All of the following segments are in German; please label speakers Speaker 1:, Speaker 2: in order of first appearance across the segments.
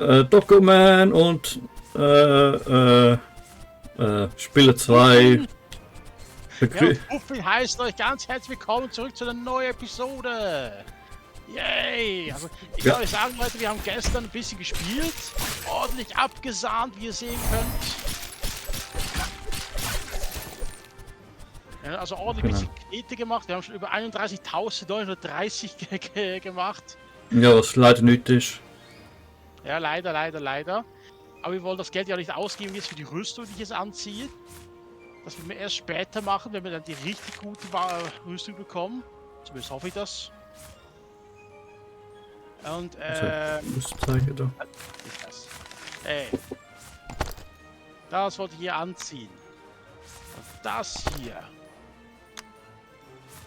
Speaker 1: Dokument und Spiele 2.
Speaker 2: Puffin heißt euch ganz herzlich willkommen zurück zu einer neuen Episode. Yay! Also ich kann euch sagen, Leute, wir haben gestern ein bisschen gespielt, ordentlich abgesahnt, wie ihr sehen könnt. Ja, also ordentlich ein bisschen Knete gemacht. Wir haben schon über 31.930 gemacht.
Speaker 1: Ja, was leider nicht ist.
Speaker 2: Ja, leider. Aber wir wollen das Geld ja nicht ausgeben jetzt für die Rüstung, die ich jetzt anziehe. Das werden wir erst später machen, wenn wir dann die richtig gute Rüstung bekommen. Zumindest hoffe ich das. Und
Speaker 1: Zeige da.
Speaker 2: Ey. Das wollte ich hier anziehen. Und das hier.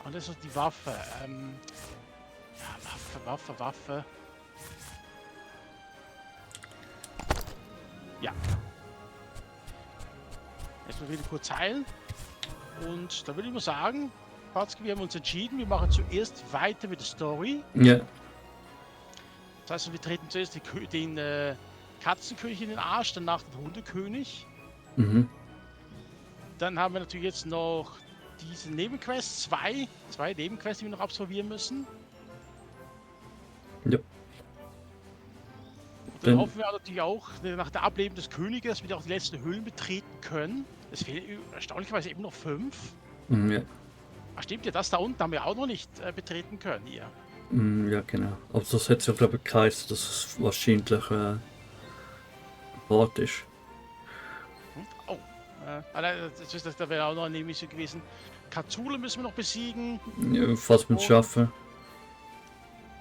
Speaker 2: Und das ist die Waffe. Ja, Waffe. Ja. Jetzt mal wieder kurz heilen. Und da würde ich mal sagen, Patzki, wir haben uns entschieden, wir machen zuerst weiter mit der Story.
Speaker 1: Ja.
Speaker 2: Das heißt, wir treten zuerst den Katzenkönig in den Arsch, danach den Hundekönig.
Speaker 1: Mhm.
Speaker 2: Dann haben wir natürlich jetzt noch diese Nebenquests, zwei Nebenquests, die wir noch absolvieren müssen.
Speaker 1: Ja.
Speaker 2: Und dann hoffen wir natürlich auch, nach der Ableben des Königes, dass wir auch die letzten Höhlen betreten können. Es fehlen erstaunlicherweise eben noch 5.
Speaker 1: Ja.
Speaker 2: Ach stimmt ja, das da unten haben wir auch noch nicht betreten können hier.
Speaker 1: Ja, genau. Aber das hat ja, glaube ich, geheißen, dass es wahrscheinlich Wort ist.
Speaker 2: Oh, da wäre auch noch eine Mission gewesen. Katzule müssen wir noch besiegen.
Speaker 1: Ja, falls wir es schaffen.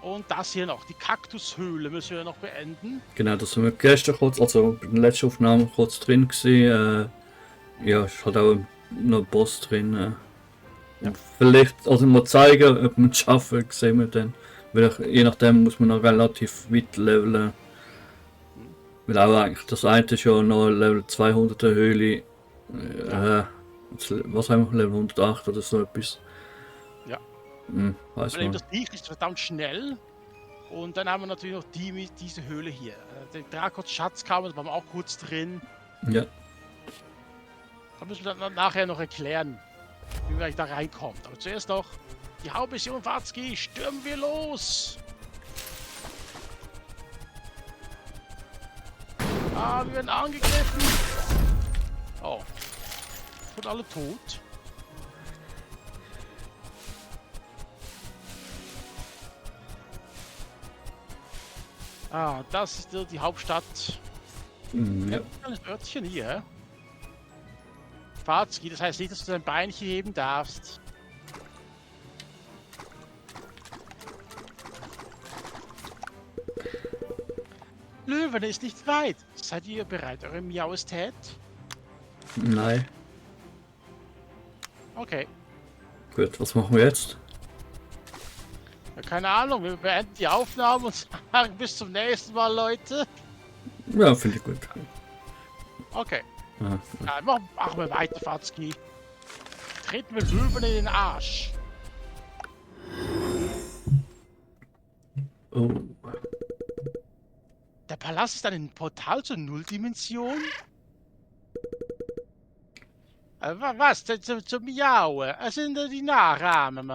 Speaker 2: Und das hier noch, die Kaktushöhle müssen wir noch beenden.
Speaker 1: Genau, das haben wir gestern kurz, also bei der letzten Aufnahme kurz drin gesehen. Ja, es hat auch noch ein Boss drin. Und vielleicht, also mal zeigen, ob wir es schaffen, sehen wir dann. Weil je nachdem muss man noch relativ weit leveln. Weil auch eigentlich das eine ist ja noch Level 200 der Höhle. Was haben wir? Level 108 oder so etwas.
Speaker 2: Ja.
Speaker 1: Weiß
Speaker 2: man.
Speaker 1: man.
Speaker 2: Das Viech ist verdammt schnell. Und dann haben wir natürlich noch diese Höhle hier. Der Drakos Schatzkammer, da waren wir auch kurz drin.
Speaker 1: Ja.
Speaker 2: Da müssen wir dann nachher noch erklären, wie wir da reinkommen. Aber zuerst noch die Hauptmission Watzki, stürmen wir los! Ah, wir werden angegriffen! Oh. Sind alle tot? Ah, das ist die Hauptstadt.
Speaker 1: Ja.
Speaker 2: Ein Örtchen hier. Watzki, das heißt nicht, dass du dein Beinchen heben darfst. Löwen ist nicht weit. Seid ihr bereit, eure Miaustät?
Speaker 1: Nein.
Speaker 2: Okay.
Speaker 1: Gut, was machen wir jetzt?
Speaker 2: Ja, keine Ahnung, wir beenden die Aufnahme und sagen bis zum nächsten Mal, Leute.
Speaker 1: Ja, finde ich gut.
Speaker 2: Okay.
Speaker 1: Aha.
Speaker 2: Ja, machen wir weiter, Watzki. Treten wir Löwen in den Arsch.
Speaker 1: Oh.
Speaker 2: Der Palast ist ein Portal zur Nulldimension? Was? Zu Miauen? Es sind die Nachrahmen.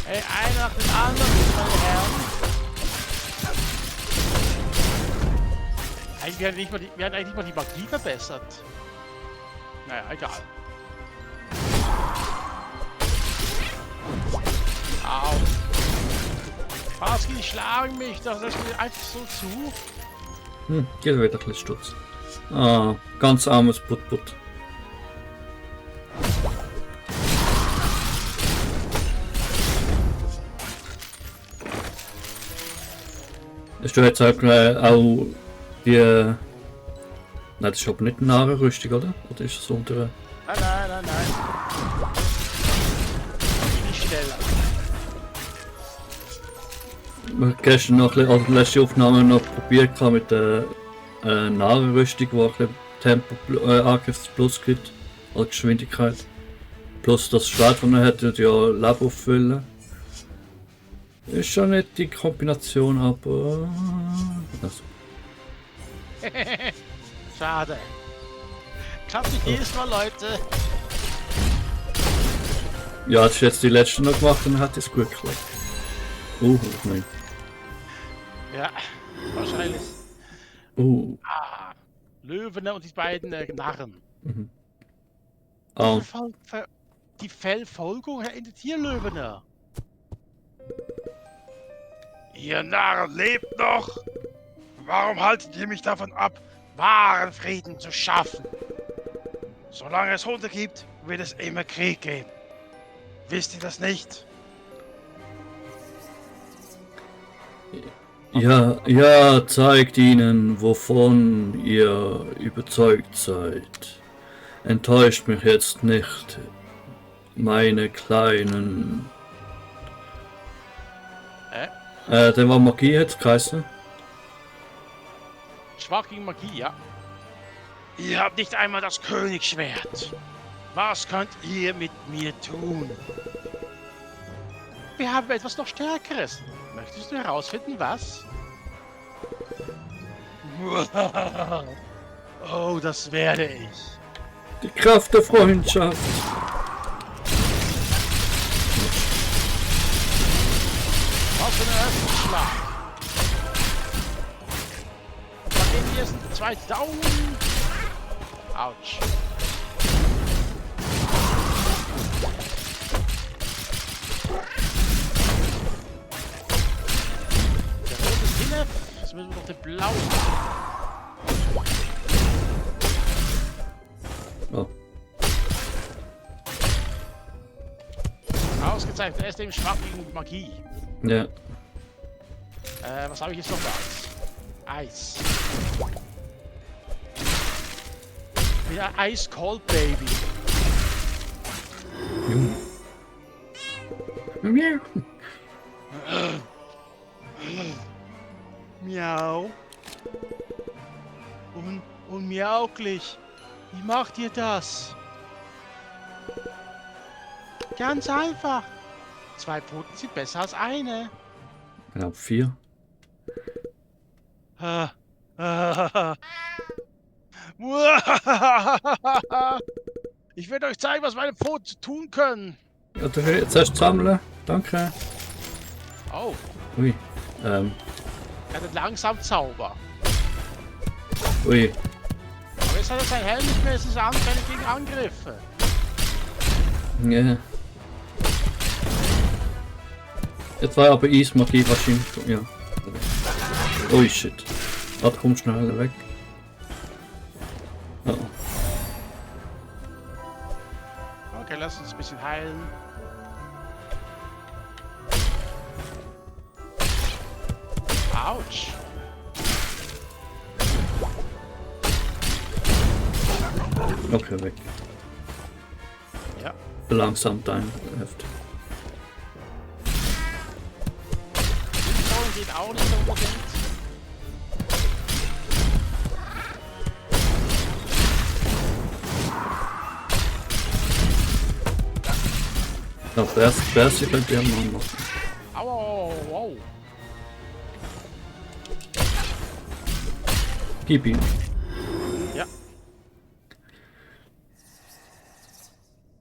Speaker 2: Hey, einer nach dem anderen, meine Herren. Wir haben eigentlich nicht mal die Magie verbessert. Naja, egal. Au. Watzki, die schlagen mich, das lässt mir einfach so zu.
Speaker 1: Geht wieder ein bisschen Stutz. Ah, ganz armes Put-Put. Ist du jetzt auch die. Nein, das ist aber nicht eine Narrenrüstung, oder? Oder ist das unter.
Speaker 2: Nein. Die schneller.
Speaker 1: Wir haben gestern noch, also die letzte Aufnahme noch probiert mit der Narrenrüstung, die ein bisschen Tempo, Angriff Plus gibt, als Geschwindigkeit. Plus das Schwert, das er hat, ja Leben auffüllen. Ist schon nicht die Kombination, aber... Also,
Speaker 2: Schade. Klappt nicht jedes Mal, Leute.
Speaker 1: ja, hätte ich jetzt die letzte noch gemacht, dann hätte es gut geklappt. Nein.
Speaker 2: Ja, wahrscheinlich. Löwen und die beiden Narren.
Speaker 1: Ah,
Speaker 2: Die Verfolgung in der Tierlöwen. Ihr Narren lebt noch! Warum haltet ihr mich davon ab, wahren Frieden zu schaffen? Solange es Hunde gibt, wird es immer Krieg geben. Wisst ihr das nicht?
Speaker 1: ja, zeigt ihnen, wovon ihr überzeugt seid. Enttäuscht mich jetzt nicht, meine kleinen... der war Magie jetzt geheißen.
Speaker 2: Schwach gegen Magie, ja. Ihr habt nicht einmal das Königsschwert. Was könnt ihr mit mir tun? Wir haben etwas noch Stärkeres. Möchtest du herausfinden, was? Oh, das werde ich.
Speaker 1: Die Kraft der Freundschaft.
Speaker 2: Was für ein erster Schlag. Dann gehen wir erst den zweiten Daumen. Autsch. Der rote ist hinne. Jetzt müssen wir noch den blauen.
Speaker 1: Oh.
Speaker 2: Ausgezeichnet. Er ist eben schwach gegen Magie.
Speaker 1: Ja.
Speaker 2: Was habe ich jetzt noch da? Eis. Wieder Ice Cold Baby.
Speaker 1: Miau.
Speaker 2: Miau. Und miauklich. Wie macht ihr das? Ganz einfach. 2 Pfoten sind besser als eine.
Speaker 1: Ja, 4.
Speaker 2: Ich werde euch zeigen, was meine Pfoten tun können.
Speaker 1: Ja, du jetzt erst sammeln. Danke.
Speaker 2: Oh,
Speaker 1: Ui.
Speaker 2: er hat einen langsam Zauber.
Speaker 1: Ui.
Speaker 2: Aber jetzt hat er sein Helm nicht mehr, es ist anfällig gegen Angriffe.
Speaker 1: Ja. Jetzt war aber Eismagie wahrscheinlich. Ja. Ui, shit. Warte, komm schnell weg. Oh.
Speaker 2: Okay, lass uns ein bisschen heilen. Autsch.
Speaker 1: Okay, weg.
Speaker 2: Ja.
Speaker 1: Verlangsamt dein Heft.
Speaker 2: Die Zauber geht auch nicht unbedingt.
Speaker 1: Ja, der erste könnte ja mal machen.
Speaker 2: Au, au, au, au.
Speaker 1: Gib ihm.
Speaker 2: Ja.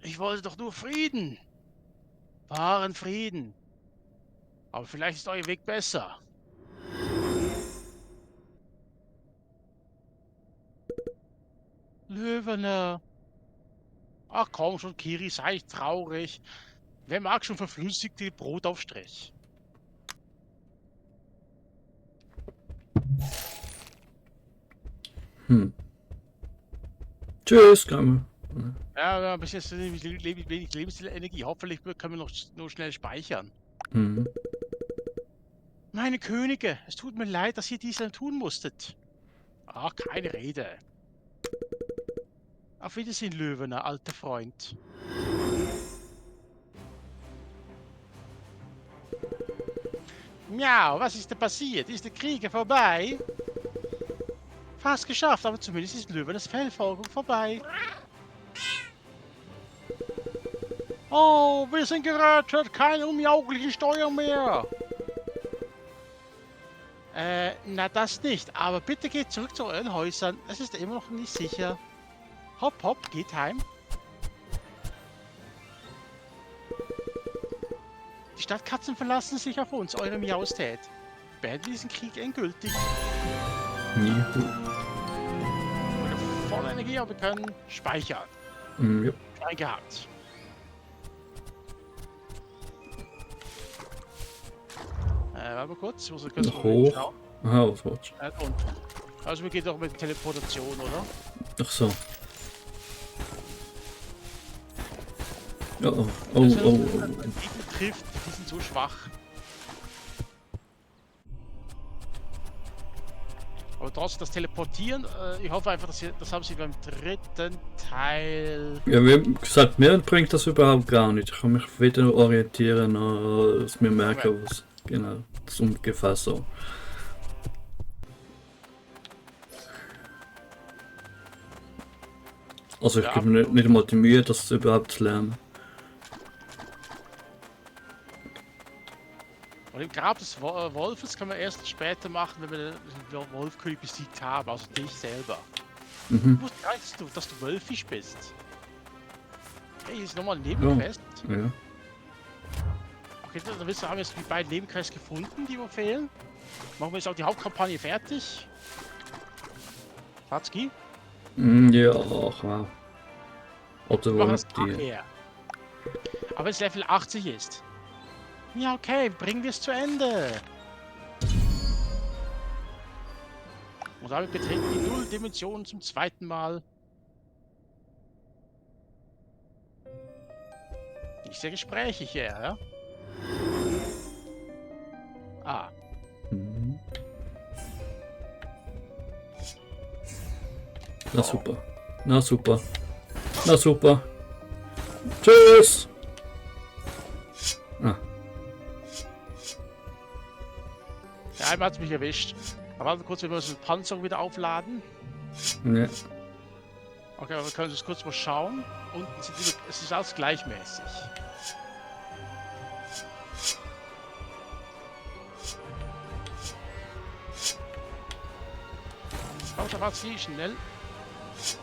Speaker 2: Ich wollte doch nur Frieden. Wahren Frieden. Aber vielleicht ist euer Weg besser. Löwener. Ach komm schon, Kiri, sei nicht traurig. Wer mag schon verflüssigte Brotaufstrich?
Speaker 1: Tschüss, Kammer.
Speaker 2: Ja, bis jetzt wenig Lebensenergie. Hoffentlich können wir noch nur schnell speichern.
Speaker 1: Hm.
Speaker 2: Meine Könige, es tut mir leid, dass ihr dies dann tun musstet. Ach, keine Rede. Auf Wiedersehen, Löwener, alter Freund. Miau, was ist denn passiert? Ist der Krieg vorbei? Fast geschafft, aber zumindest ist Löweners Verfolgung vorbei. Oh, wir sind gerettet, keine unjaugliche Steuer mehr. Na das nicht. Aber bitte geht zurück zu euren Häusern. Es ist immer noch nicht sicher. Hopp, hopp, geht heim. Die Stadtkatzen verlassen sich auf uns, eure Miaustät. Beenden diesen Krieg endgültig.
Speaker 1: Juhu.
Speaker 2: Volle Energie, aber wir können speichern.
Speaker 1: Ja.
Speaker 2: Eingehakt. Warte mal kurz, ich muss kurz
Speaker 1: Noch hoch.
Speaker 2: schauen.
Speaker 1: Aha, was wolltest
Speaker 2: Und. Also wir gehen doch mit Teleportation, oder?
Speaker 1: du? Ach so. Oh, oh,
Speaker 2: Das
Speaker 1: oh, oh,
Speaker 2: heißt,
Speaker 1: oh.
Speaker 2: wenn man Gegner trifft, die sind so schwach. Aber trotzdem das Teleportieren, ich hoffe einfach, das haben sie beim dritten Teil.
Speaker 1: Ja, wie gesagt, mir bringt das überhaupt gar nicht. Ich kann mich wieder orientieren, dass wir merken, was genau, das ist ungefähr so. Also ich
Speaker 2: Ja.
Speaker 1: gebe mir nicht mal die Mühe, das überhaupt zu lernen.
Speaker 2: Und im Grab des Wolfes kann man erst später machen, wenn wir den Wolfkönig besiegt haben, also dich selber.
Speaker 1: Mhm.
Speaker 2: Ich wusste gar nicht, dass du wölfisch bist. Hey, hier ist nochmal ein Nebenquest.
Speaker 1: Ja.
Speaker 2: Okay, dann haben wir jetzt die beiden Nebenquests gefunden, die wir fehlen. Machen wir jetzt auch die Hauptkampagne fertig. Fatski?
Speaker 1: Ja, ach wow. Oder
Speaker 2: Wir
Speaker 1: wo
Speaker 2: machen das
Speaker 1: die.
Speaker 2: nachher. Aber wenn es Level 80 ist. Ja, okay, bringen wir es zu Ende. Und damit betreten die Null-Dimensionen zum zweiten Mal. Nicht sehr gesprächig hier, ja? Ah,
Speaker 1: Mhm. Na super. Na super. Na super. Tschüss! Ah,
Speaker 2: der einmal hat mich erwischt. Aber warte kurz, wir müssen die Panzerung wieder aufladen.
Speaker 1: ja.
Speaker 2: Okay, aber wir können uns kurz mal schauen. Unten sind die, es ist alles gleichmäßig. Komm schon, warte, schnell. Das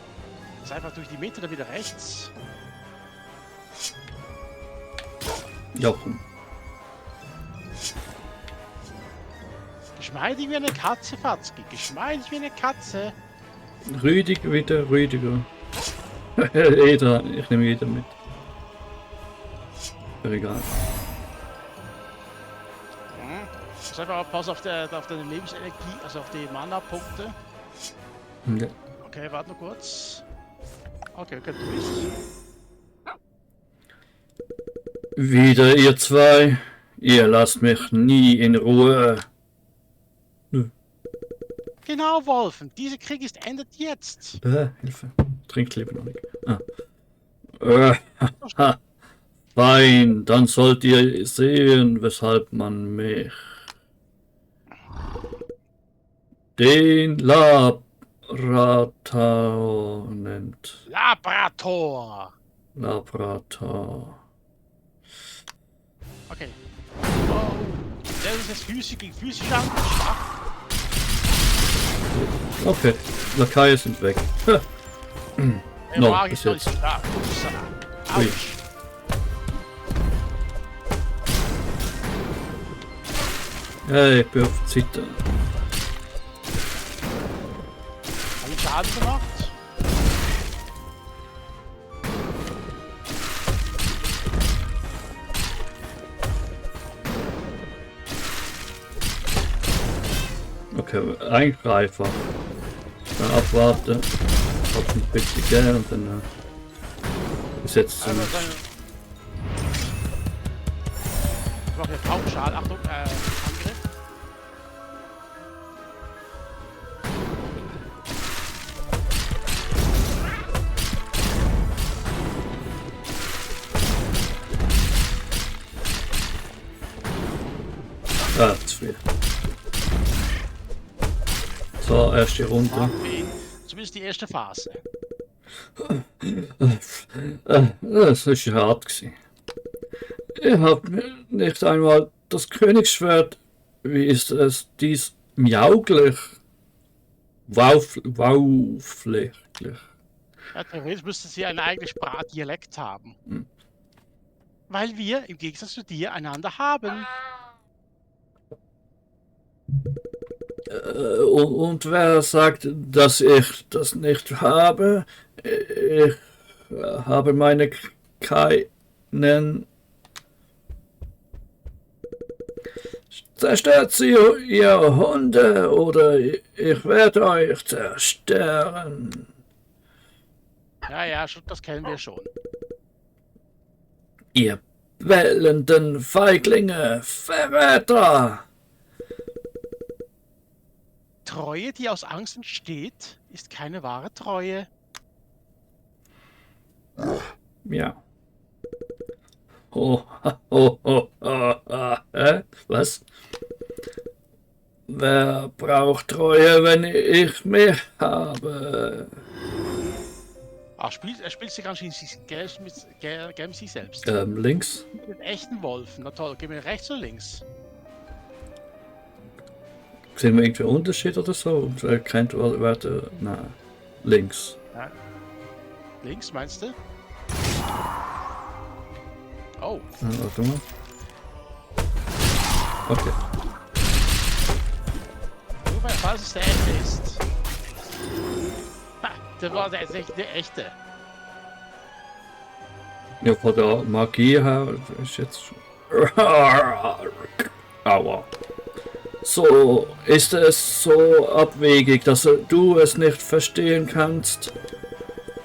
Speaker 2: ist einfach durch die Mitte, dann wieder rechts.
Speaker 1: Ja, komm.
Speaker 2: Geschmeidig wie eine Katze, Fatzki. Geschmeidig wie eine Katze.
Speaker 1: Rüdig wieder, rüdiger. Jeder, ich nehme jeder mit. Aber egal.
Speaker 2: Muss einfach aufpassen auf deine Lebensenergie, also auf die Mana-Punkte.
Speaker 1: Ja.
Speaker 2: Okay, warte nur kurz. Okay, wir können durch.
Speaker 1: Wieder ihr zwei. Ihr lasst mich nie in Ruhe.
Speaker 2: Genau, Wolfen. Dieser Krieg ist endet jetzt.
Speaker 1: Hilfe. Trinkt lieber noch nicht. Ah. Fein, dann sollt ihr sehen, weshalb man mich den Labrator nennt.
Speaker 2: Labrator.
Speaker 1: Labrator.
Speaker 2: Okay. Oh, der ist jetzt Physisch gegen Physisch an. Schwach.
Speaker 1: Okay, Lakaie sind weg.
Speaker 2: Der
Speaker 1: No,
Speaker 2: Magen
Speaker 1: bis
Speaker 2: ist noch
Speaker 1: jetzt.
Speaker 2: nicht so stark.
Speaker 1: Ui.
Speaker 2: Autsch.
Speaker 1: Hey, ich bin auf der Seite.
Speaker 2: Hab ich Schaden gemacht?
Speaker 1: Okay, eingreifen. Dann abwarten. Auf ein bisschen gern und dann bis jetzt
Speaker 2: Also, ich mache hier kaum Schaden. Achtung, Angriff.
Speaker 1: zu viel. So, erste Runde.
Speaker 2: Okay. Zumindest die erste Phase.
Speaker 1: Das ist hart gewesen. Ihr habt mir nicht einmal das Königsschwert, wie Miauglich. Wauflächlich.
Speaker 2: Ja, theoretisch müsste sie einen eigenen Sprachdialekt haben. Weil wir, im Gegensatz zu dir, einander haben.
Speaker 1: Und wer sagt, dass ich das nicht habe? Ich habe meine keinen. Zerstört sie, ihr Hunde, oder ich werde euch zerstören.
Speaker 2: Ja, das kennen wir schon.
Speaker 1: Ihr bellenden Feiglinge, Verräter!
Speaker 2: Treue, die aus Angst entsteht, ist keine wahre Treue.
Speaker 1: Ja. Oh, was? Wer braucht Treue, wenn ich mich habe?
Speaker 2: Ach, er spielt sich anscheinend gegen sich selbst.
Speaker 1: Links?
Speaker 2: Mit den echten Wolfen. Na toll, gehen wir rechts oder links?
Speaker 1: Sehen wir irgendwie einen Unterschied oder so? Und erkennt, wer der. Na, links.
Speaker 2: Ja. Links, meinst du? Oh.
Speaker 1: Warte mal. Okay.
Speaker 2: Nur weil falls es der echte ist. Ha, der war der echte.
Speaker 1: Ja, von der Magie her ist jetzt. Aua. So, ist es so abwegig, dass du es nicht verstehen kannst?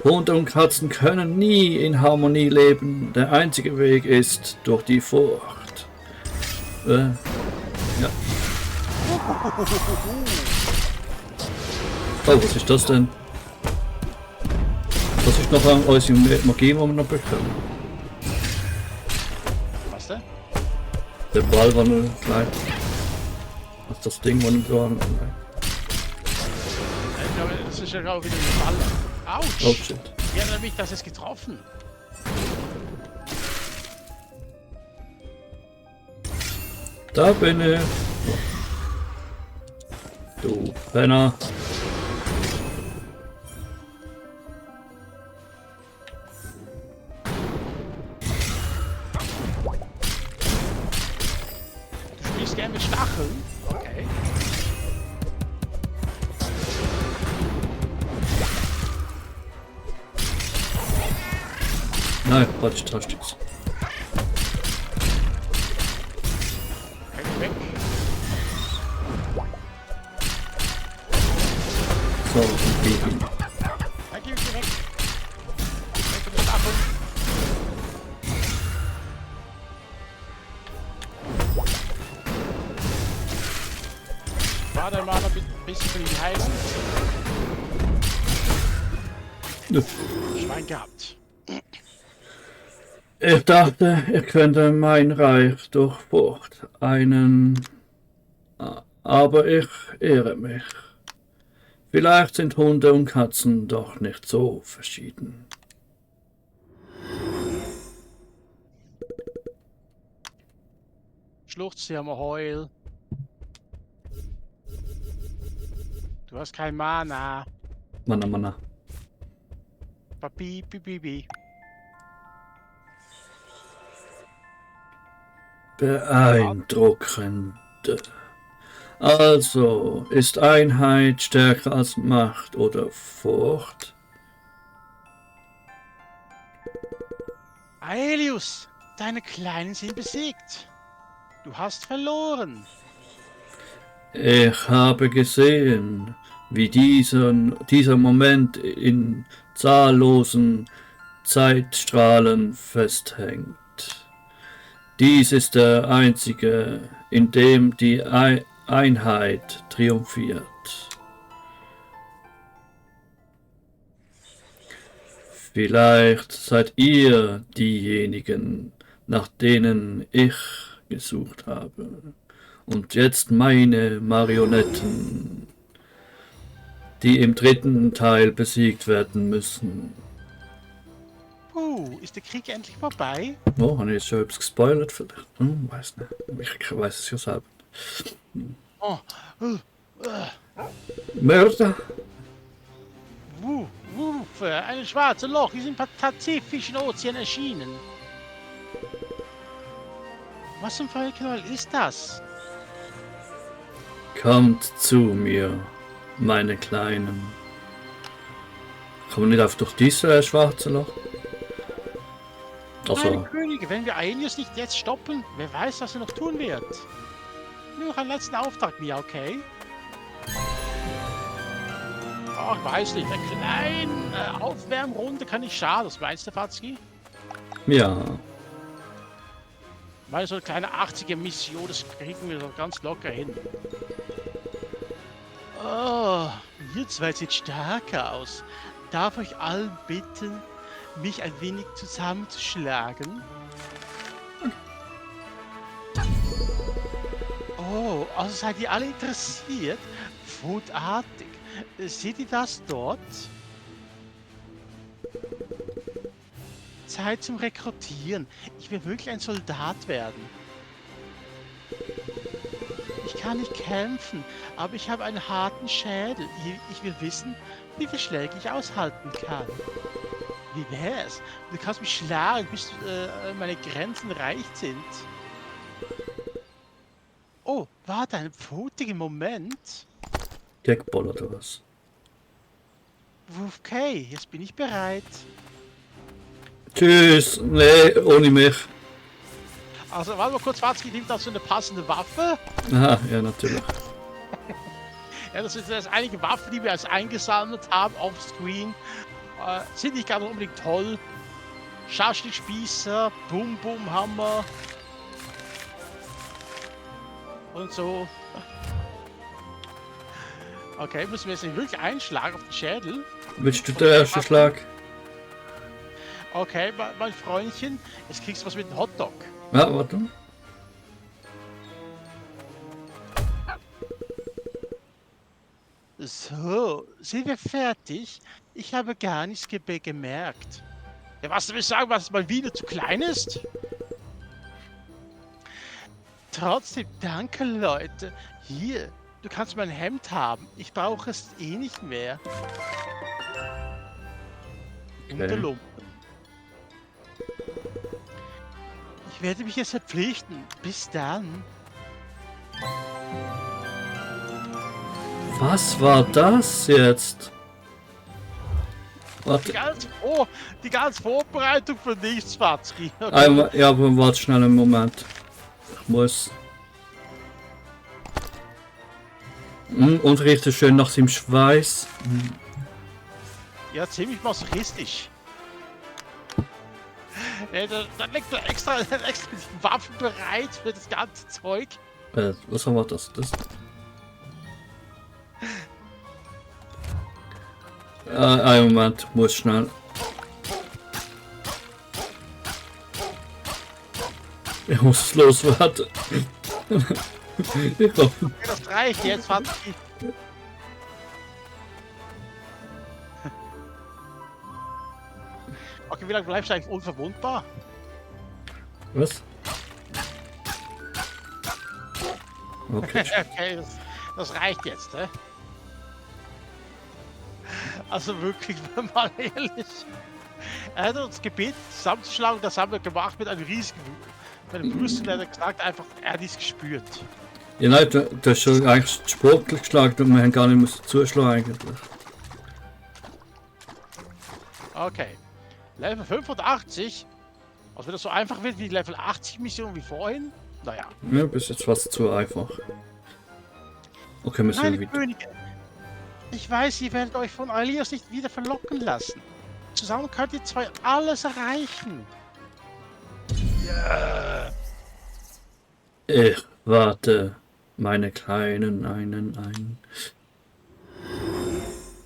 Speaker 1: Hunde und Katzen können nie in Harmonie leben. Der einzige Weg ist durch die Furcht. Ja. Oh, was ist das denn? Was ist noch an unserer Magie, die wir noch bekommen?
Speaker 2: Was denn?
Speaker 1: Der Ball war nur klein. Was ist das Ding, was nicht so an?
Speaker 2: Ich glaube, das ist ja auch wieder ein Ball. Autsch!
Speaker 1: Oh shit.
Speaker 2: Ich erinnere mich, dass es getroffen.
Speaker 1: Da bin ich. Du Penner.
Speaker 2: Du spielst gerne mit Stacheln? Okay.
Speaker 1: Nein, falsche Taststicks.
Speaker 2: Weg.
Speaker 1: So, und Baby.
Speaker 2: Geh weg. Weg von den Stacheln. Warte mal noch ein bisschen für die Heilung. Schwein gehabt.
Speaker 1: Ich dachte, ich könnte mein Reich durch Furcht einen. Aber ich irre mich. Vielleicht sind Hunde und Katzen doch nicht so verschieden.
Speaker 2: Schluchzt sie am Heul. Du hast kein Mana.
Speaker 1: Mana.
Speaker 2: Papi, pipi.
Speaker 1: Beeindruckend. Also, ist Einheit stärker als Macht oder Furcht?
Speaker 2: Aelius, deine Kleinen sind besiegt. Du hast verloren.
Speaker 1: Ich habe gesehen, wie dieser Moment in zahllosen Zeitstrahlen festhängt. Dies ist der einzige, in dem die Einheit triumphiert. Vielleicht seid ihr diejenigen, nach denen ich gesucht habe. Und jetzt meine Marionetten, die im dritten Teil besiegt werden müssen.
Speaker 2: Ist der Krieg endlich vorbei?
Speaker 1: Oh, habe ich jetzt schon etwas gespoilert vielleicht? Weiß nicht. Ich weiß es ja selber. Mörder?
Speaker 2: Wufe, ein schwarzes Loch ist im Pazifischen Ozean erschienen. Was zum Völkerl ist das?
Speaker 1: Kommt zu mir, meine Kleinen. Kommen wir nicht auf durch dieses schwarze Loch?
Speaker 2: Meine
Speaker 1: Also,
Speaker 2: Könige, wenn wir Aelius nicht jetzt stoppen, wer weiß, was er noch tun wird. Nur einen letzten Auftrag, Mia, okay? Ach, weiß nicht, eine kleine Aufwärmrunde kann nicht schaden, was meinst du, Fatzki?
Speaker 1: ja.
Speaker 2: Weil so eine kleine 80er Mission, das kriegen wir doch ganz locker hin. Oh, ihr zwei seht stärker aus. Darf euch allen bitten, mich ein wenig zusammenzuschlagen? Oh, also seid ihr alle interessiert? Footartig. Seht ihr das dort? Zeit zum Rekrutieren. Ich will wirklich ein Soldat werden. Ich kann nicht kämpfen, aber ich habe einen harten Schädel. Ich will wissen, wie viele Schläge ich aushalten kann. Wie wär's? Du kannst mich schlagen, bis meine Grenzen erreicht sind. Oh, warte einen pfutigen Moment.
Speaker 1: Jackball oder was?
Speaker 2: Okay, jetzt bin ich bereit.
Speaker 1: Tschüss. Nee, ohne mich.
Speaker 2: Also, warte mal kurz, Watzki nimmt dazu eine passende Waffe.
Speaker 1: Aha, ja, natürlich.
Speaker 2: Ja, das sind jetzt einige Waffen, die wir als eingesammelt haben auf Screen. Sind nicht ganz unbedingt toll. Schaschlik-Spießer, Bum-Bum-Hammer. Und so. Okay, müssen wir jetzt nicht wirklich einschlagen auf den Schädel?
Speaker 1: Willst du den ersten Schlag?
Speaker 2: Okay, mein Freundchen, jetzt kriegst du was mit dem Hotdog.
Speaker 1: Ja, warte.
Speaker 2: So, sind wir fertig? Ich habe gar nichts gemerkt. Ja, was, du willst sagen, was mal wieder zu klein ist? Trotzdem, danke, Leute. Hier, du kannst mein Hemd haben. Ich brauche es eh nicht mehr. Unterlumpen. Ich werde mich jetzt verpflichten. Bis dann.
Speaker 1: Was war das jetzt? Warte.
Speaker 2: Die ganze Vorbereitung für nichts, Fatzki. Okay.
Speaker 1: Einmal, ja, aber warte schnell einen Moment. Ich muss. Und riecht es schön nach seinem Schweiß.
Speaker 2: Ja, ziemlich masochistisch. Dann legt er extra die Waffen bereit für das ganze Zeug.
Speaker 1: Was haben wir das? Einen Moment, muss schnell. Ich muss es loswerden.
Speaker 2: Das reicht jetzt, Fatzki. Okay, wie lange bleibst du eigentlich unverwundbar?
Speaker 1: Was? Okay.
Speaker 2: Okay, das reicht jetzt, hä? Also wirklich, mal ehrlich. Er hat uns gebeten, zusammenzuschlagen, das haben wir gemacht mit einem riesigen... Mit einem Brüsten, der hat gesagt, einfach, er hat es gespürt.
Speaker 1: Ja, nein, du hast schon eigentlich sportlich geschlagen und wir haben gar nicht müssen zuschlagen eigentlich.
Speaker 2: Okay. Level 85. Also wenn das so einfach wird wie Level 80 Mission wie vorhin. Naja.
Speaker 1: Ja, bis jetzt fast zu einfach. Okay, müssen wir wieder.
Speaker 2: Könige. Ich weiß, ihr werdet euch von Aelius nicht wieder verlocken lassen. Zusammen könnt ihr zwei alles erreichen. Ja.
Speaker 1: Ich warte, meine Kleinen, ein.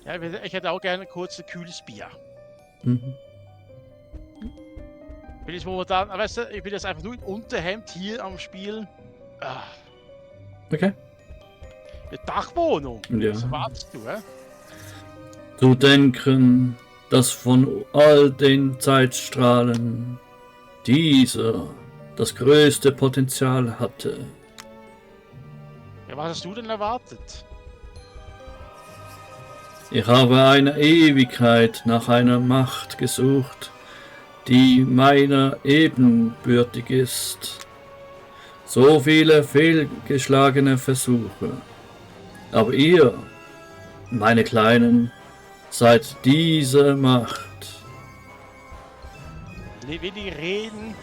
Speaker 2: Ja, ich hätte auch gerne kurz ein kühles Bier.
Speaker 1: Mhm.
Speaker 2: Ich bin jetzt momentan, weißt du, ich bin jetzt einfach nur im Unterhemd hier am Spielen. Ah.
Speaker 1: Okay.
Speaker 2: Eine Dachwohnung.
Speaker 1: Ja.
Speaker 2: Was erwartest du, hä?
Speaker 1: Zu denken, dass von all den Zeitstrahlen dieser das größte Potenzial hatte.
Speaker 2: Ja, was hast du denn erwartet?
Speaker 1: Ich habe eine Ewigkeit nach einer Macht gesucht, die meiner ebenbürtig ist. So viele fehlgeschlagene Versuche. Aber ihr, meine Kleinen, seid diese Macht.
Speaker 2: Wie die reden.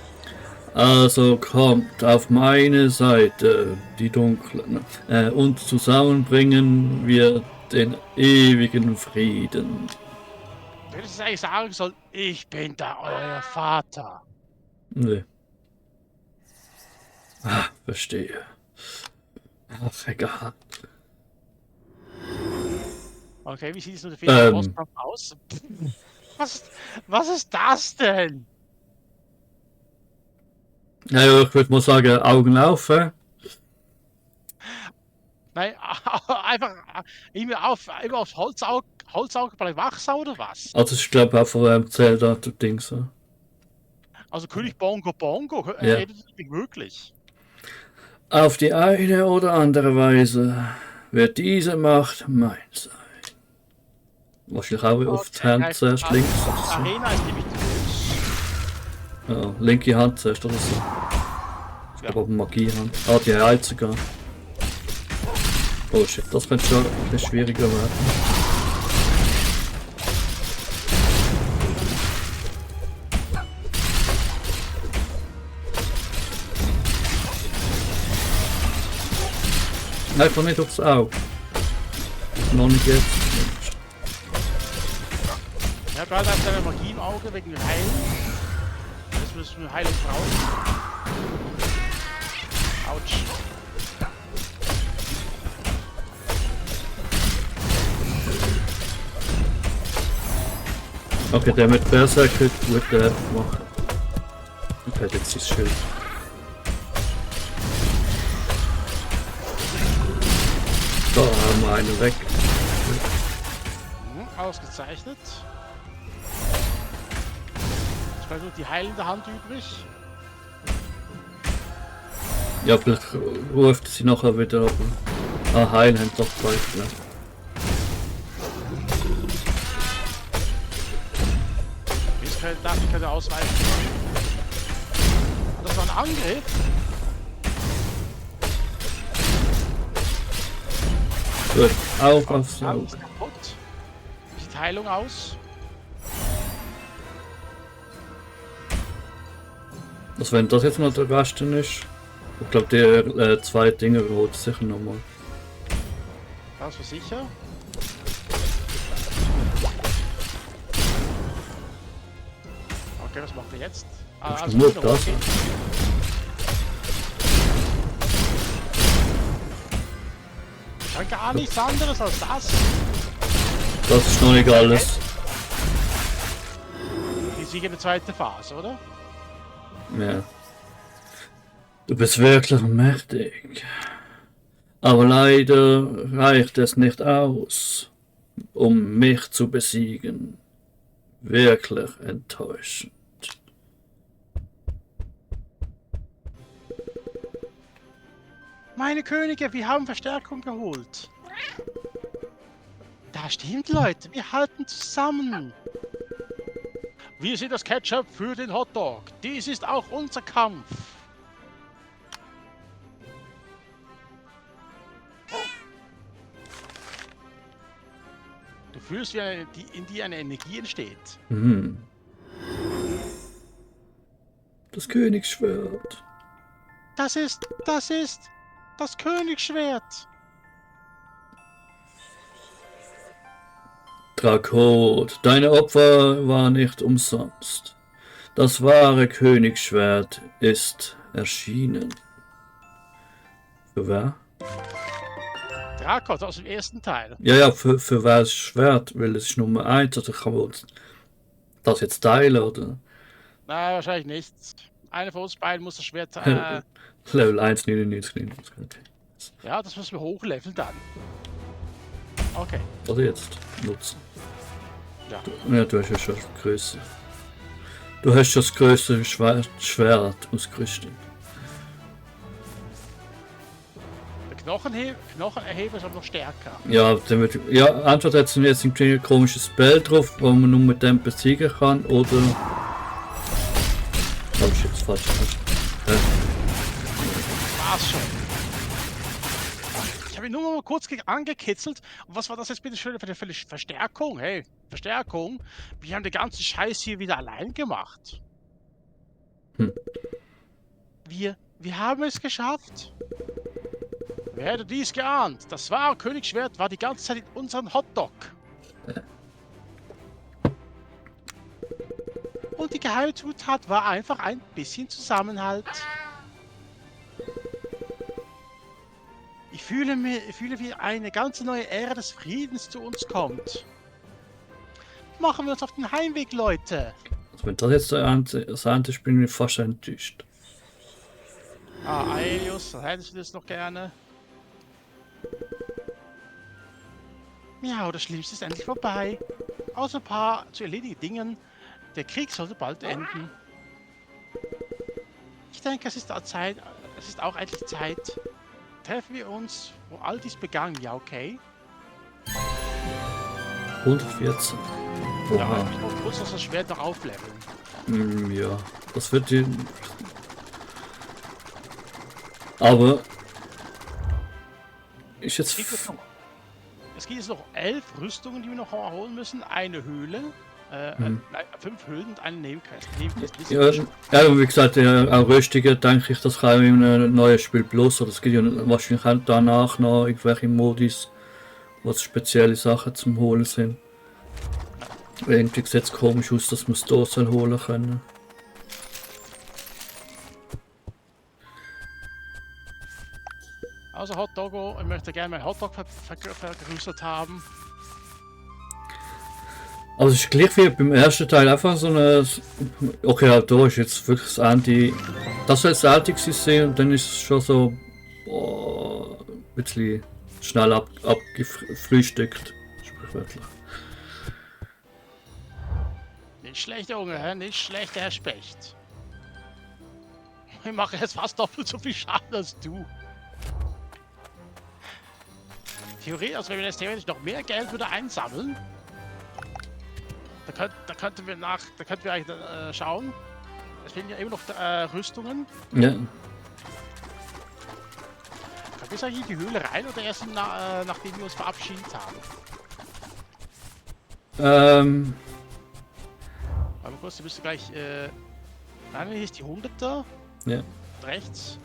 Speaker 1: Also kommt auf meine Seite, die Dunklen, und zusammen bringen wir den ewigen Frieden.
Speaker 2: Hättest du eigentlich sagen sollen, ich bin da euer Vater.
Speaker 1: Nee. Ah, verstehe. Ach, egal.
Speaker 2: Okay, wie sieht es mit dem Bosskampf aus? Was ist das denn?
Speaker 1: Naja, ich würde mal sagen, Augen auf.
Speaker 2: Nein, einfach immer aufs Holzauge bei Wachsau oder was?
Speaker 1: Also ich glaube auch von einem Zelda-Dings.
Speaker 2: Also König Bongo Bongo,
Speaker 1: Ja.
Speaker 2: redet das nicht wirklich?
Speaker 1: Auf die eine oder andere Weise wird diese Macht mein sein. Wahrscheinlich auch auf die Hand zuerst links.
Speaker 2: Die Arena ist nämlich
Speaker 1: Ja, linke Hand zuerst oder so. Ich glaube auf Magiehand. Ah, die heilt sogar. Oh shit, das könnte schon ein bisschen schwieriger werden. Einfach nicht aufs Auge. Noch nicht jetzt.
Speaker 2: Ja, gerade hat seine Magie im Auge wegen dem Heilen. Das müssen wir Heilung brauchen. Autsch.
Speaker 1: Okay, der mit Berserk wird machen. Und hat jetzt sein Schild. Da haben wir einen weg.
Speaker 2: Ausgezeichnet. Jetzt bleibt nur die heilende Hand übrig.
Speaker 1: Ja, vielleicht ruft sie nachher wieder ab. Ah, heilen haben doch zwei. Ja.
Speaker 2: Ich könnte ausweichen. Und das war ein Angriff.
Speaker 1: Gut, auf aufs
Speaker 2: Auge
Speaker 1: Auge.
Speaker 2: ist kaputt. Wie sieht Heilung aus?
Speaker 1: Also wenn das jetzt noch der Westen ist. Ich glaube, die zwei Dinge rot sicher nochmal.
Speaker 2: Das war sicher. Okay, was macht er jetzt? Also
Speaker 1: Nur
Speaker 2: wieder
Speaker 1: das.
Speaker 2: hochgehen. Kann gar nichts anderes als das.
Speaker 1: Das ist noch nicht alles.
Speaker 2: Die Siege der zweiten Phase, oder?
Speaker 1: Ja. Du bist wirklich mächtig. Aber leider reicht es nicht aus, um mich zu besiegen. Wirklich enttäuschend.
Speaker 2: Meine Könige, wir haben Verstärkung geholt. Da stimmt, Leute, wir halten zusammen. Wir sind das Ketchup für den Hotdog. Dies ist auch unser Kampf. Du fühlst, wie in dir eine Energie entsteht.
Speaker 1: Hm. Das Königsschwert.
Speaker 2: Das ist das Königsschwert.
Speaker 1: Drakot, deine Opfer waren nicht umsonst. Das wahre Königsschwert ist erschienen. Für wer?
Speaker 2: Drakos aus dem ersten Teil.
Speaker 1: Ja, für wer das Schwert? Weil es ist Nummer 1, oder kann man das jetzt teilen, oder?
Speaker 2: Nein, wahrscheinlich nicht. Einer von uns beiden muss das Schwert...
Speaker 1: Level 1, 99. Okay.
Speaker 2: ja, das müssen wir hochleveln dann. Okay.
Speaker 1: Oder jetzt nutzen.
Speaker 2: Ja.
Speaker 1: Du hast ja schon Größe. Du hast schon das größte Schwert ausgerüstet.
Speaker 2: Knochenerheber ist aber noch stärker.
Speaker 1: Ja, dann wird, ja, entweder hat es jetzt ein komisches Spell drauf, wo man nur mit dem besiegen kann, oder... Hab ich jetzt falsch gemacht.
Speaker 2: War's schon. Ich habe ihn nur mal kurz angekitzelt. Und was war das jetzt bitte schön für eine Verstärkung? Hey, Verstärkung? Wir haben den ganzen Scheiß hier wieder allein gemacht. Wir haben es geschafft. Wer hätte dies geahnt? Das wahre Königsschwert war die ganze Zeit in unserem Hotdog. Und die geheime Zutat war einfach ein bisschen Zusammenhalt. Ich fühle, wie eine ganz neue Ära des Friedens zu uns kommt. Machen wir uns auf den Heimweg, Leute.
Speaker 1: Also wenn das jetzt der Ernte ist, bin ich fast enttäuscht.
Speaker 2: Ah, Aelius, hättest du das noch gerne? Ja, das Schlimmste ist endlich vorbei. Außer ein paar zu erledigen Dingen. Der Krieg sollte bald enden. Ich denke, es ist auch endlich Zeit. Treffen wir uns, wo all dies begann, ja, okay?
Speaker 1: 114.
Speaker 2: Ja,
Speaker 1: Oha.
Speaker 2: ich muss kurz das Schwert noch aufleveln.
Speaker 1: Ja, das wird die... Aber... Ich jetzt...
Speaker 2: Es gibt jetzt noch 11 Rüstungen, die wir noch erholen müssen. Eine Höhle. Nein, 5 Höhlen und eine Nebenquest.
Speaker 1: Ja, ja, wie gesagt, auch Rüstungen, denke ich, das kann in einem neuen Spiel Plus, oder es gibt ja wahrscheinlich auch danach noch irgendwelche Modis, wo spezielle Sachen zum Holen sind. Irgendwie sieht es komisch aus, dass man es da soll holen können.
Speaker 2: Also Hotdoggo, ich möchte gerne meinen Hotdog vergrößert haben.
Speaker 1: Also es ist gleich wie beim ersten Teil einfach so eine... Okay, ja, da ist jetzt wirklich das Ende... Das soll das Ende sein und dann ist es schon so... Boah, ein bisschen schnell abgefrühstückt. Sprichwörtlich.
Speaker 2: Nicht schlecht, Junge, nicht schlecht, Herr Specht. Ich mache jetzt fast doppelt so viel Schaden als du. Theoretisch, also wenn wir jetzt theoretisch noch mehr Geld würde einsammeln, da könnten wir eigentlich schauen. Es fehlen ja immer noch Rüstungen.
Speaker 1: Ja.
Speaker 2: Können wir eigentlich in die Höhle rein oder erst nachdem wir uns verabschiedet haben? Aber kurz, du bist gleich. Nein, hier ist die 100er.
Speaker 1: Ja.
Speaker 2: Rechts.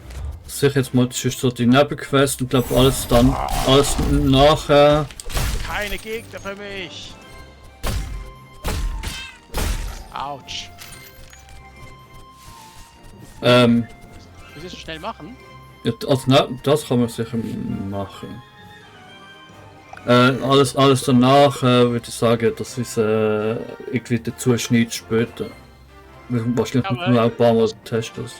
Speaker 1: Sicher jetzt mal, das ist so die Nebenquest und glaube alles dann, alles nachher.
Speaker 2: Keine Gegner für mich. Autsch. Willst du das so schnell machen?
Speaker 1: Ja, also, das kann man sicher machen. Alles danach würde ich sagen, das ist irgendwie der Zuschnitt später. Wahrscheinlich
Speaker 2: Aber
Speaker 1: nur ein paar Mal testen.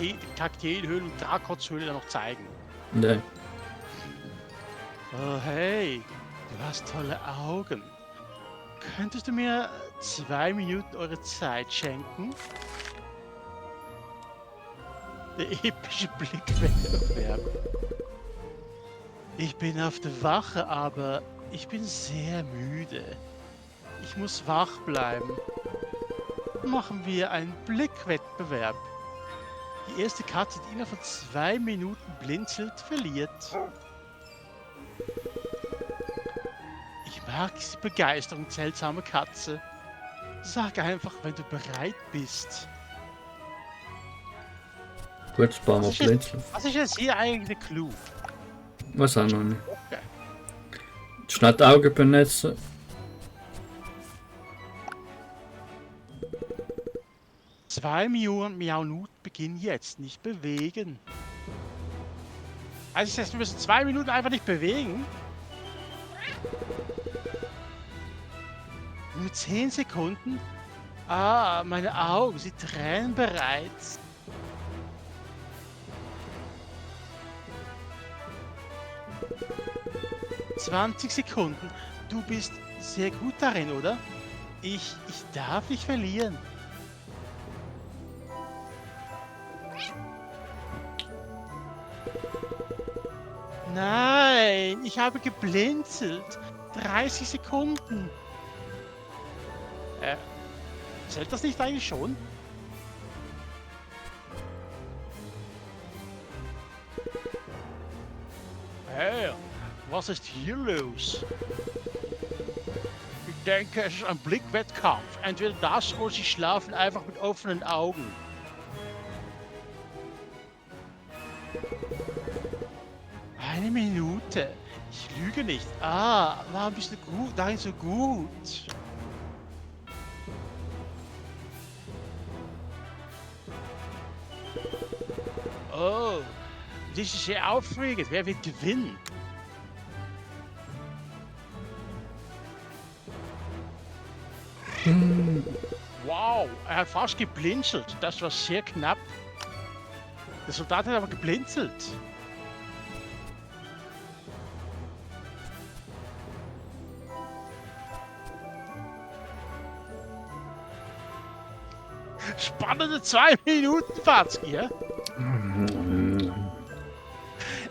Speaker 2: Die Kakteenhöhle und Drakothshöhle noch zeigen.
Speaker 1: Nee.
Speaker 2: Oh hey, du hast tolle Augen. Könntest du mir 2 Minuten eure Zeit schenken? Der epische Blickwettbewerb. Ich bin auf der Wache, aber ich bin sehr müde. Ich muss wach bleiben. Machen wir einen Blickwettbewerb. Die erste Katze, die innerhalb von 2 Minuten blinzelt, verliert. Ich mag diese Begeisterung, seltsame Katze. Sag einfach, wenn du bereit bist.
Speaker 1: Gut, ein paar Mal blinzeln.
Speaker 2: Was ist jetzt hier eigentlich der Clou?
Speaker 1: Weiß auch noch nicht.
Speaker 2: Okay.
Speaker 1: Schnell die Augen benetzen.
Speaker 2: Zwei Minuten beginnen jetzt, nicht bewegen. Also das heißt, wir müssen 2 Minuten einfach nicht bewegen. Nur 10 Sekunden. Ah, meine Augen, sie tränen bereits. ...20 Sekunden. Du bist sehr gut darin, oder? Ich darf nicht verlieren. Nein, ich habe geblinzelt. 30 Sekunden. Zählt das nicht eigentlich schon? Hey, was ist hier los? Ich denke, es ist ein Blickwettkampf. Entweder das oder sie schlafen einfach mit offenen Augen. Eine Minute. Ich lüge nicht. Warum bist du gut? Darin so gut. Oh, das ist sehr aufregend. Wer wird gewinnen? Wow, er hat fast geblinzelt. Das war sehr knapp. Der Soldat hat aber geblinzelt. Spannende 2 Minuten, Fatzki, ja?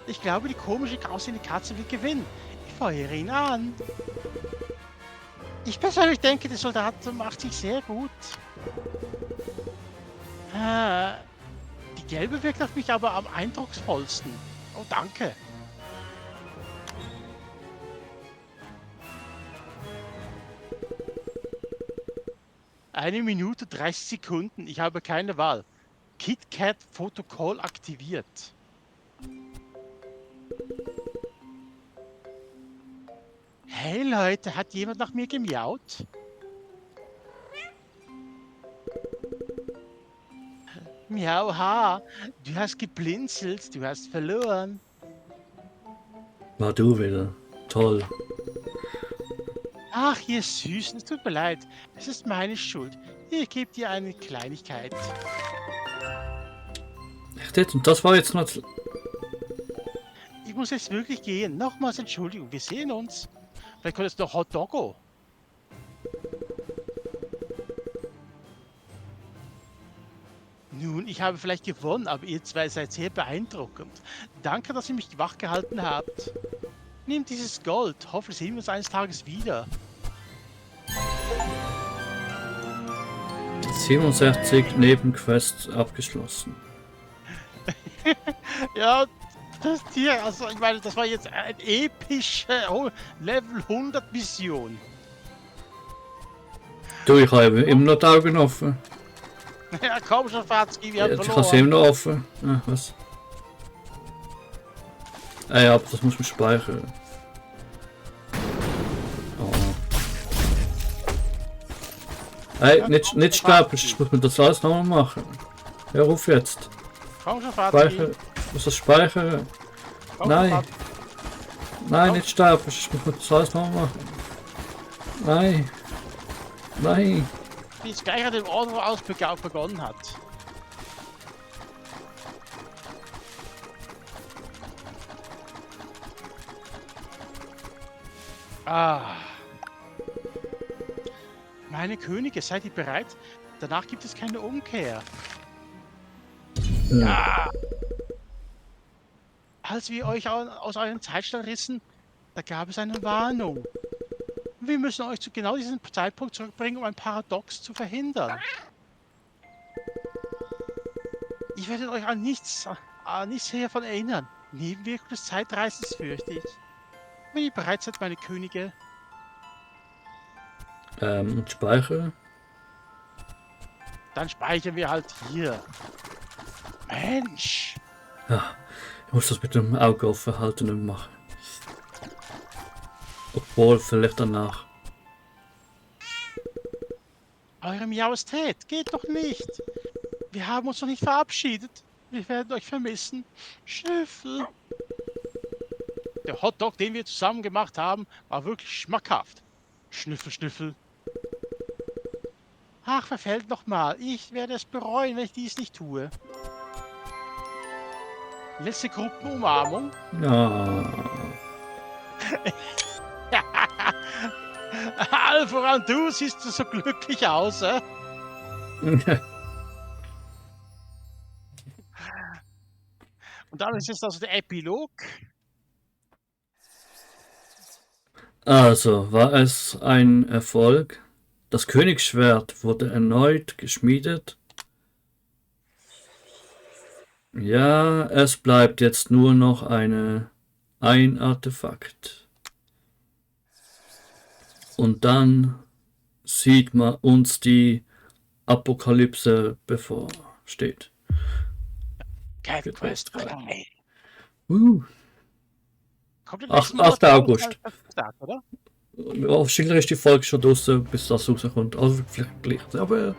Speaker 2: Ich glaube, die komische grausige Katze wird gewinnen. Ich feuere ihn an. Ich persönlich denke, der Soldat macht sich sehr gut. Die gelbe wirkt auf mich aber am eindrucksvollsten. Oh, danke. Eine Minute 30 Sekunden. Ich habe keine Wahl. KitKat Protokoll aktiviert. Hey Leute, hat jemand nach mir gemiaut? Miau, ha, du hast geblinzelt, du hast verloren.
Speaker 1: War du wieder. Toll.
Speaker 2: Ach, ihr Süßen, es tut mir leid. Es ist meine Schuld. Ich gebe dir eine Kleinigkeit.
Speaker 1: Echt jetzt? Und das war jetzt noch...
Speaker 2: Ich muss jetzt wirklich gehen. Nochmals Entschuldigung, wir sehen uns. Vielleicht kommt jetzt noch Hot Doggo. Nun, ich habe vielleicht gewonnen, aber ihr zwei seid sehr beeindruckend. Danke, dass ihr mich wach gehalten habt. Nehmt dieses Gold. Hoffentlich sehen wir uns eines Tages wieder.
Speaker 1: 67 Nebenquests abgeschlossen.
Speaker 2: Ja, das Tier, also ich meine, das war jetzt eine epische Level 100 Mission.
Speaker 1: Du, ich habe immer noch die Augen offen.
Speaker 2: Ja, komm schon, Fatzki, wir haben
Speaker 1: Ich habe sie
Speaker 2: verloren.
Speaker 1: immer noch offen. Ah, was? Ja, aber das muss man speichern. Oh. Hey, nicht sterben, ich muss mir das alles nochmal machen. Hör auf jetzt.
Speaker 2: Komm schon, Fatzki.
Speaker 1: Speichern. Ich muss das speichern.
Speaker 2: Komm
Speaker 1: Nein.
Speaker 2: schon,
Speaker 1: Nein,
Speaker 2: Komm.
Speaker 1: nicht sterben, ich muss mir das alles nochmal machen. Nein. Nein.
Speaker 2: Fatzki. Jetzt gleich an dem Ort, wo alles begonnen hat. Meine Könige, seid ihr bereit? Danach gibt es keine Umkehr. Ja! Als wir euch aus eurem Zeitstrahl rissen, da gab es eine Warnung. Wir müssen euch zu genau diesem Zeitpunkt zurückbringen, um ein Paradox zu verhindern. Ich werde euch an nichts hiervon erinnern. Nebenwirkung des Zeitreisens fürchte ich. Wenn ihr bereit seid, meine Könige.
Speaker 1: Speichern.
Speaker 2: Dann speichern wir halt hier. Mensch!
Speaker 1: Ja, ich muss das mit dem Auge offen halten und machen. Obwohl, vielleicht danach.
Speaker 2: Eure Majestät, geht doch nicht! Wir haben uns noch nicht verabschiedet. Wir werden euch vermissen. Schnüffel! Der Hotdog, den wir zusammen gemacht haben, war wirklich schmackhaft. Schnüffel, Schnüffel. Ach, verfällt noch mal. Ich werde es bereuen, wenn ich dies nicht tue. Letzte Gruppenumarmung.
Speaker 1: Ja.
Speaker 2: Allen voran, du siehst so glücklich aus, eh? Und dann ist jetzt also der Epilog.
Speaker 1: Also war es ein Erfolg. Das Königsschwert wurde erneut geschmiedet. Ja, es bleibt jetzt nur noch ein Artefakt. Und dann sieht man uns die Apokalypse bevorsteht.
Speaker 2: Cat Quest 3. Kommt im
Speaker 1: 8.
Speaker 2: nächsten Monat
Speaker 1: 8. August.
Speaker 2: Gesagt, oder?
Speaker 1: Wahrscheinlich ist die Folge schon draußen, bis das rauskommt. Also vielleicht gleich. Aber